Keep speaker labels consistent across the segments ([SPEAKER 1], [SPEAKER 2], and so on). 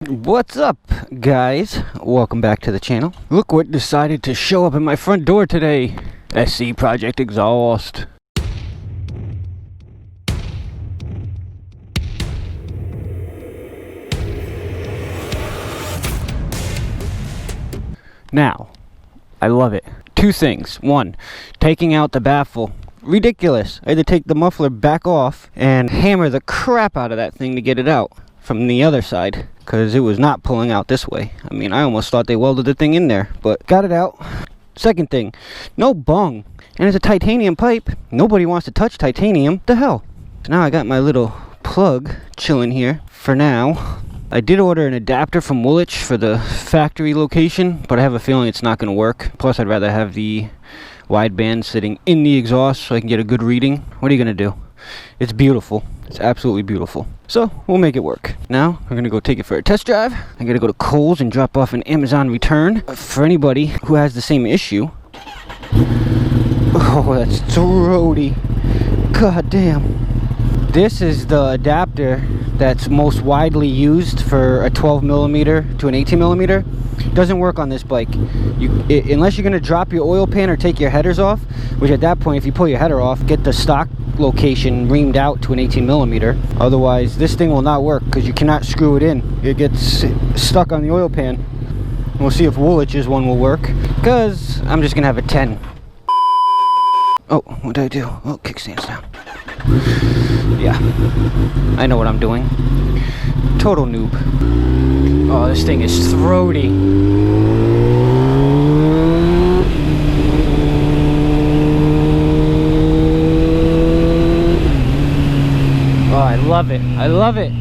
[SPEAKER 1] What's up, guys? Welcome back to the channel. Look what decided to show up at my front door today. SC Project Exhaust. Now, I love it. Two things. One, taking out the baffle. Ridiculous. I had to take the muffler back off and hammer the crap out of that thing to get it out from the other side, because it was not pulling out this way. I mean, I almost thought they welded the thing in there, but got it out. Second thing, no bung. And it's a titanium pipe. Nobody wants to touch titanium. The hell? So now I got my little plug chilling here for now. I did order an adapter from Woolwich for the factory location, but I have a feeling it's not going to work. Plus, I'd rather have the wideband sitting in the exhaust so I can get a good reading. What are you going to do? It's beautiful. It's absolutely beautiful. So, we'll make it work. Now, we're going to go take it for a test drive. I'm going to go to Kohl's and drop off an Amazon return for anybody who has the same issue. Oh, that's throaty. God damn. This is the adapter that's most widely used for a 12mm to an 18mm. Doesn't work on this bike. Unless you're going to drop your oil pan or take your headers off, which at that point, if you pull your header off, get the stock location reamed out to an 18mm. Otherwise, this thing will not work because you cannot screw it in. It gets stuck on the oil pan. We'll see if Woolwich's one will work, because I'm just going to have a 10. Oh, what did I do? Oh, kickstand's down. Yeah, I know what I'm doing. Total noob. Oh, this thing is throaty. Oh, I love it. I love it.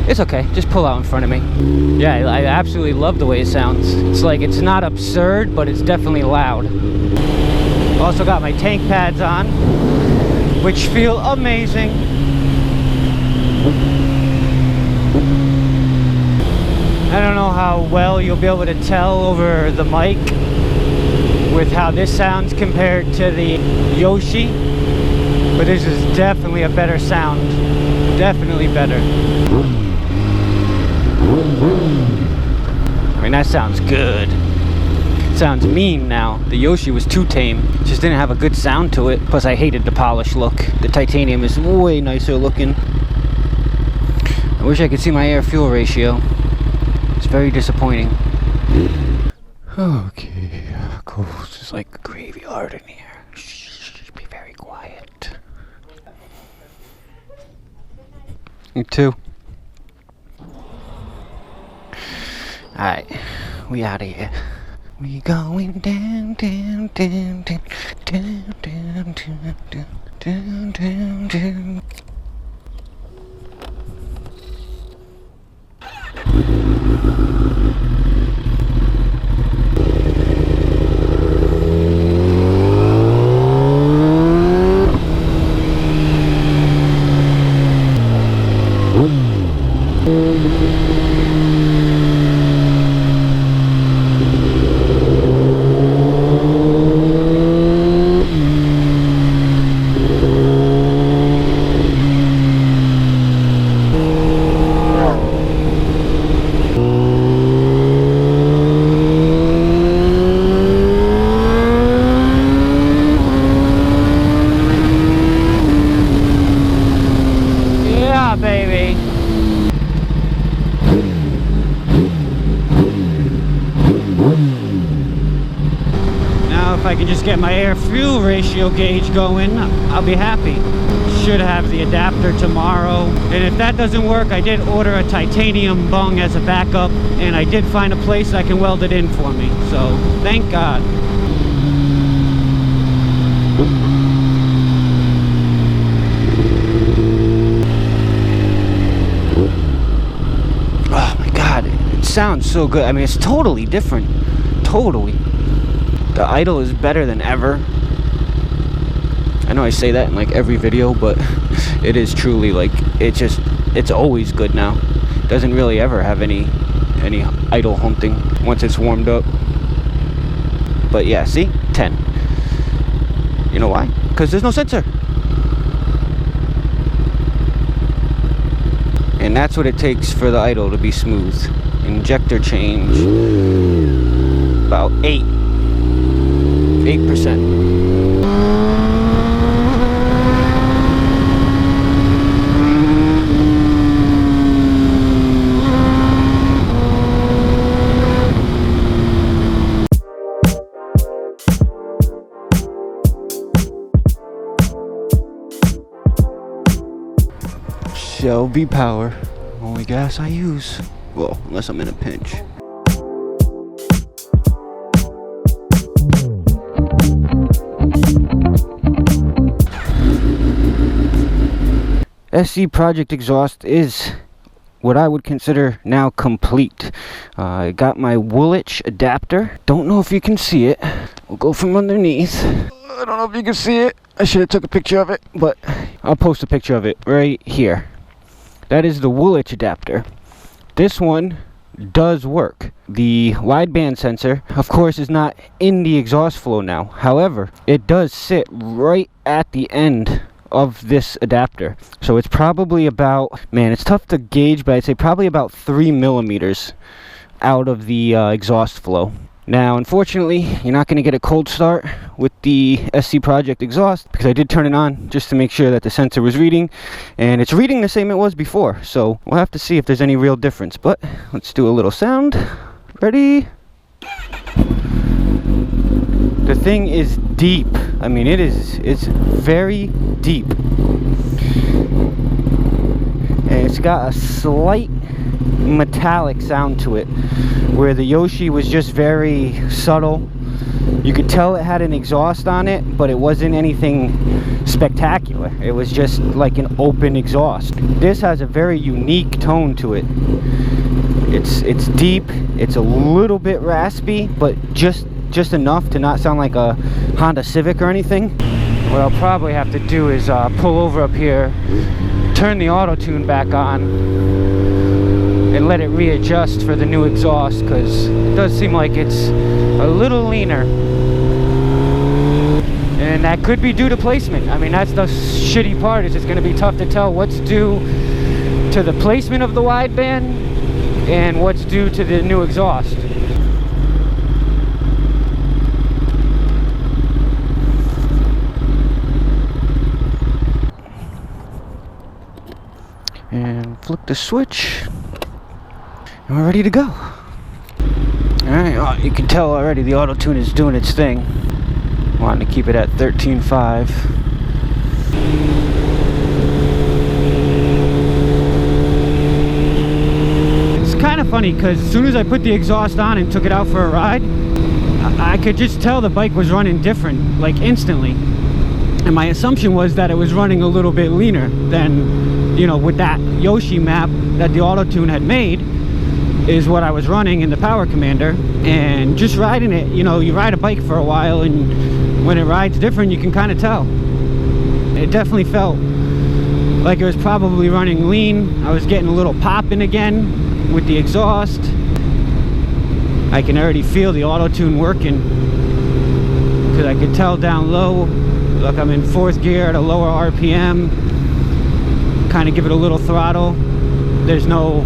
[SPEAKER 1] It's okay. Just pull out in front of me. Yeah, I absolutely love the way it sounds. It's like, it's not absurd, but it's definitely loud. Also got my tank pads on, which feel amazing. I don't know how well you'll be able to tell over the mic with how this sounds compared to the Yoshi, but this is definitely a better sound. Definitely better. I mean, that sounds good. It sounds mean now. The Yoshi was too tame. It just didn't have a good sound to it. Plus, I hated the polish look. The titanium is way nicer looking. I wish I could see my air-fuel ratio. It's very disappointing. Okay, Kohl's is like a graveyard in here. Shh, be very quiet. Me too. Alright, we out of here. We going down, down, down, down, down, down, down, down, down, down. Baby. Now if I can just get my air-fuel ratio gauge going, I'll be happy. Should have the adapter tomorrow. And if that doesn't work, I did order a titanium bung as a backup, and I did find a place that can weld it in for me. So, thank God. Sounds so good. I mean, it's totally different. Totally. The idle is better than ever. I know I say that in like every video, but it is truly like, it's always good now. Doesn't really ever have any idle hunting once it's warmed up. But yeah, see? 10. You know why? Because there's no sensor. And that's what it takes for the idle to be smooth. Injector change, about 8%. Shelby power, only gas I use. Well, unless I'm in a pinch. SC Project exhaust is what I would consider now complete. I got my Woolwich adapter. Don't know if you can see it. We'll go from underneath. I don't know if you can see it. I should have took a picture of it, but I'll post a picture of it right here. That is the Woolwich adapter. This one does work. The wideband sensor, of course, is not in the exhaust flow now. However, it does sit right at the end of this adapter. So it's probably about, man, it's tough to gauge, but I'd say probably about 3 millimeters out of the exhaust flow. Now, unfortunately, you're not going to get a cold start with the SC Project exhaust because I did turn it on just to make sure that the sensor was reading, and it's reading the same it was before. So we'll have to see if there's any real difference, but let's do a little sound. Ready? The thing is deep. I mean, it's very deep. And it's got a slight metallic sound to it, where the Yoshi was just very subtle. You could tell it had an exhaust on it, but it wasn't anything spectacular. It was just like an open exhaust. This has a very unique tone to it. It's deep, it's a little bit raspy, but just enough to not sound like a Honda Civic or anything. What I'll probably have to do is pull over up here, turn the auto tune back on, and let it readjust for the new exhaust, because it does seem like it's a little leaner. And that could be due to placement. I mean, that's the shitty part, is it's going to be tough to tell what's due to the placement of the wideband and what's due to the new exhaust. And flip the switch, and we're ready to go. Alright, you can tell already the auto tune is doing its thing. Wanting to keep it at 13.5. It's kind of funny because as soon as I put the exhaust on and took it out for a ride, I could just tell the bike was running different, like instantly. And my assumption was that it was running a little bit leaner than, you know, with that Yoshi map that the auto tune had made is what I was running in the Power Commander. And just riding it, you know, you ride a bike for a while, and when it rides different, you can kind of tell. It definitely felt like it was probably running lean. I was getting a little popping again with the exhaust. I can already feel the auto tune working because I could tell down low. Look, I'm in 4th gear at a lower RPM. Kind of give it a little throttle. There's no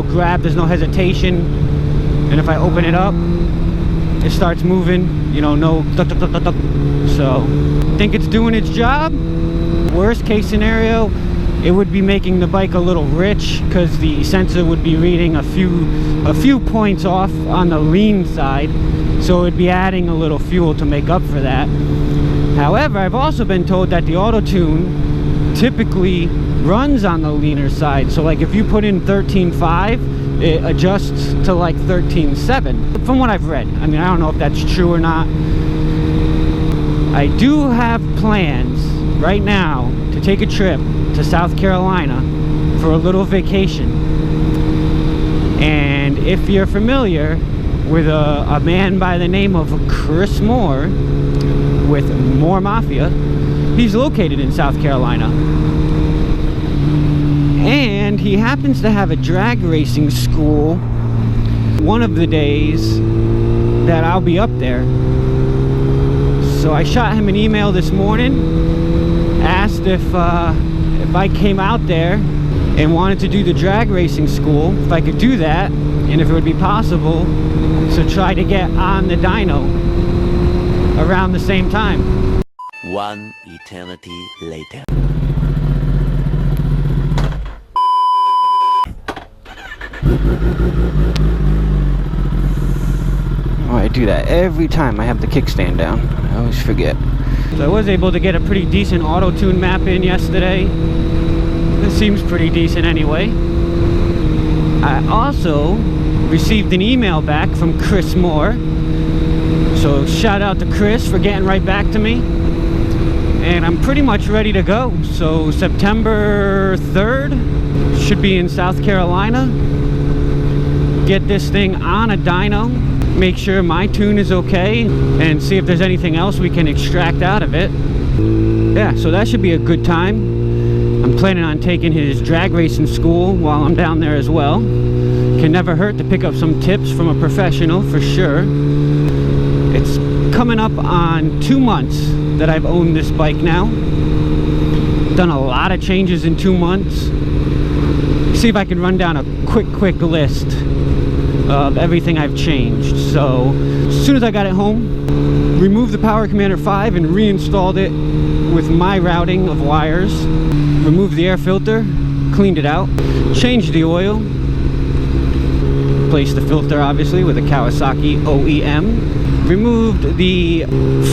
[SPEAKER 1] grab, there's no hesitation. And if I open it up, it starts moving, you know, no duck, duck, duck, duck, duck. So I think it's doing its job. Worst case scenario, it would be making the bike a little rich because the sensor would be reading a few points off on the lean side, so it would be adding a little fuel to make up for that. However, I've also been told that the auto tune typically runs on the leaner side. So like if you put in 13.5, it adjusts to like 13.7 from what I've read. I mean, I don't know if that's true or not. I do have plans right now to take a trip to South Carolina for a little vacation. And if you're familiar with a man by the name of Chris Moore with Mafia, he's located in South Carolina. And he happens to have a drag racing school one of the days that I'll be up there. So I shot him an email this morning, asked if I came out there and wanted to do the drag racing school, if I could do that, and if it would be possible to try to get on the dyno around the same time.
[SPEAKER 2] One eternity later.
[SPEAKER 1] Oh, I do that every time I have the kickstand down. I always forget. So I was able to get a pretty decent auto-tune map in yesterday. This seems pretty decent anyway. I also received an email back from Chris Moore. So shout out to Chris for getting right back to me. And I'm pretty much ready to go. So September 3rd, should be in South Carolina. Get this thing on a dyno. Make sure my tune is okay and see if there's anything else we can extract out of it. Yeah, so that should be a good time. I'm planning on taking his drag racing school while I'm down there as well. Can never hurt to pick up some tips from a professional for sure. It's coming up on 2 months that I've owned this bike now. Done a lot of changes in 2 months. See if I can run down a quick list of everything I've changed. So as soon as I got it home, removed the Power Commander 5 and reinstalled it with my routing of wires. Removed the air filter, cleaned it out, changed the oil, replaced the filter obviously with a Kawasaki OEM, removed the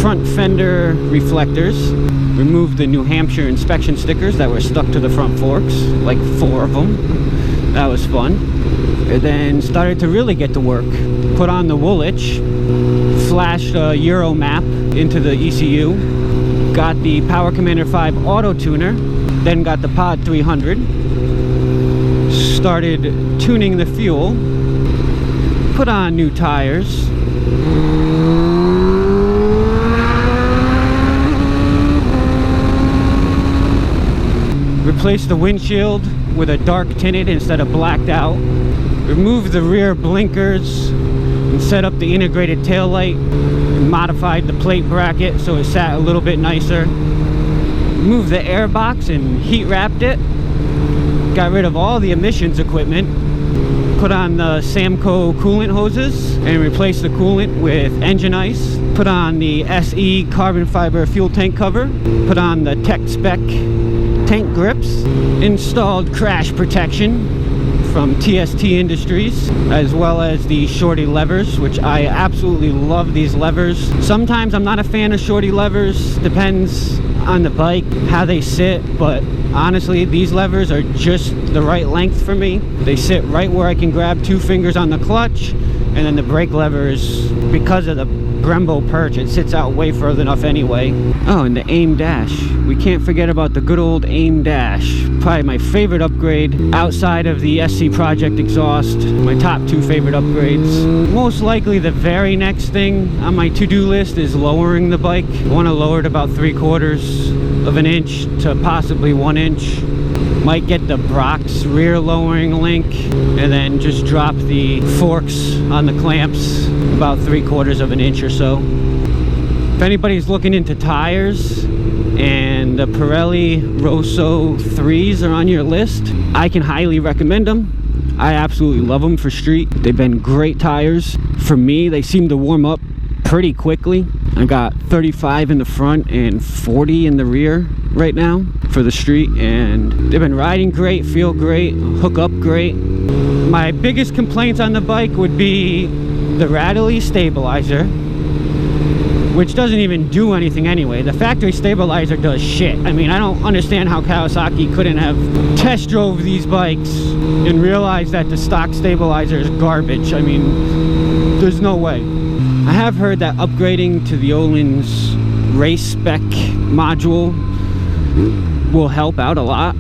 [SPEAKER 1] front fender reflectors, removed the New Hampshire inspection stickers that were stuck to the front forks, like 4 of them. That was fun. And then started to really get to work. Put on the Woolwich, flashed a Euro map into the ECU, got the Power Commander 5 auto tuner, then got the Pod 300, started tuning the fuel, put on new tires, replaced the windshield with a dark tinted instead of blacked out, removed the rear blinkers and set up the integrated taillight, and modified the plate bracket so it sat a little bit nicer, removed the air box and heat wrapped it, got rid of all the emissions equipment, put on the Samco coolant hoses and replaced the coolant with engine ice, put on the SE carbon fiber fuel tank cover, put on the Tech Spec tank grips, installed crash protection from TST Industries, as well as the shorty levers, which I absolutely love these levers. Sometimes I'm not a fan of shorty levers, depends on the bike, how they sit, but honestly these levers are just the right length for me. They sit right where I can grab 2 fingers on the clutch, and then the brake levers, because of the Brembo perch, it sits out way further enough anyway. Oh, and the AIM dash. We can't forget about the good old AIM dash. Probably my favorite upgrade outside of the SC Project exhaust. My top 2 favorite upgrades. Most likely the very next thing on my to-do list is lowering the bike. I want to lower it about 3/4 of an inch to possibly 1 inch. Might get the Brock's rear lowering link and then just drop the forks on the clamps about 3/4 of an inch or so. If anybody's looking into tires and the Pirelli Rosso 3s are on your list, I can highly recommend them. I absolutely love them for street. They've been great tires. For me, they seem to warm up pretty quickly. I got 35 in the front and 40 in the rear right now for the street, and they've been riding great, feel great, hook up great. My biggest complaints on the bike would be the rattly stabilizer, which doesn't even do anything anyway. The factory stabilizer does shit. I mean, I don't understand how Kawasaki couldn't have test drove these bikes and realized that the stock stabilizer is garbage. I mean, there's no way. I have heard that upgrading to the Öhlins race spec module will help out a lot,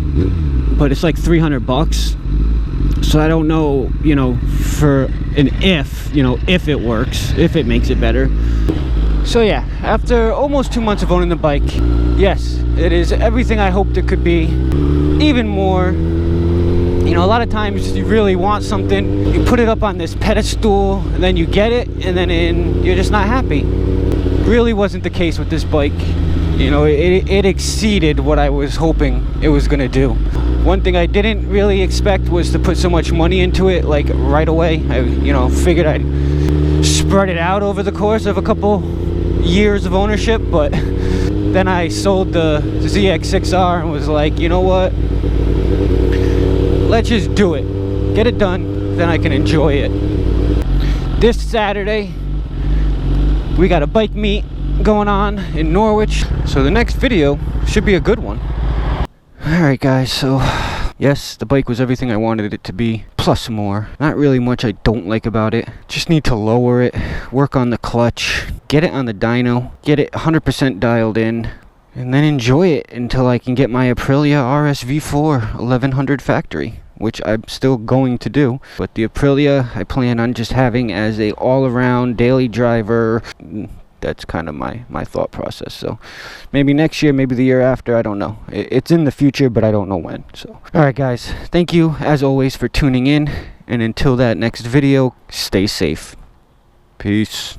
[SPEAKER 1] but it's like 300 bucks. So I don't know, you know, for an if it works, if it makes it better. So yeah, after almost 2 months of owning the bike, yes, it is everything I hoped it could be, even more. You know, a lot of times you really want something, you put it up on this pedestal, and then you get it, and then you're just not happy. Really wasn't the case with this bike. You know, it exceeded what I was hoping it was gonna do. One thing I didn't really expect was to put so much money into it, like right away. I, figured I'd spread it out over the course of a couple years of ownership, but then I sold the ZX6R and was like, you know what? Let's just do it. Get it done, then I can enjoy it. This Saturday, we got a bike meet going on in Norwich, so the next video should be a good one. Alright guys, so yes, the bike was everything I wanted it to be, plus more. Not really much I don't like about it. Just need to lower it, work on the clutch, get it on the dyno, get it 100% dialed in, and then enjoy it until I can get my Aprilia RSV4 1100 factory, which I'm still going to do. But the Aprilia I plan on just having as a all-around daily driver. That's kind of my thought process. So maybe next year, maybe the year after, I don't know. It's in the future, but I don't know when. So alright guys, thank you as always for tuning in, and until that next video, stay safe. Peace.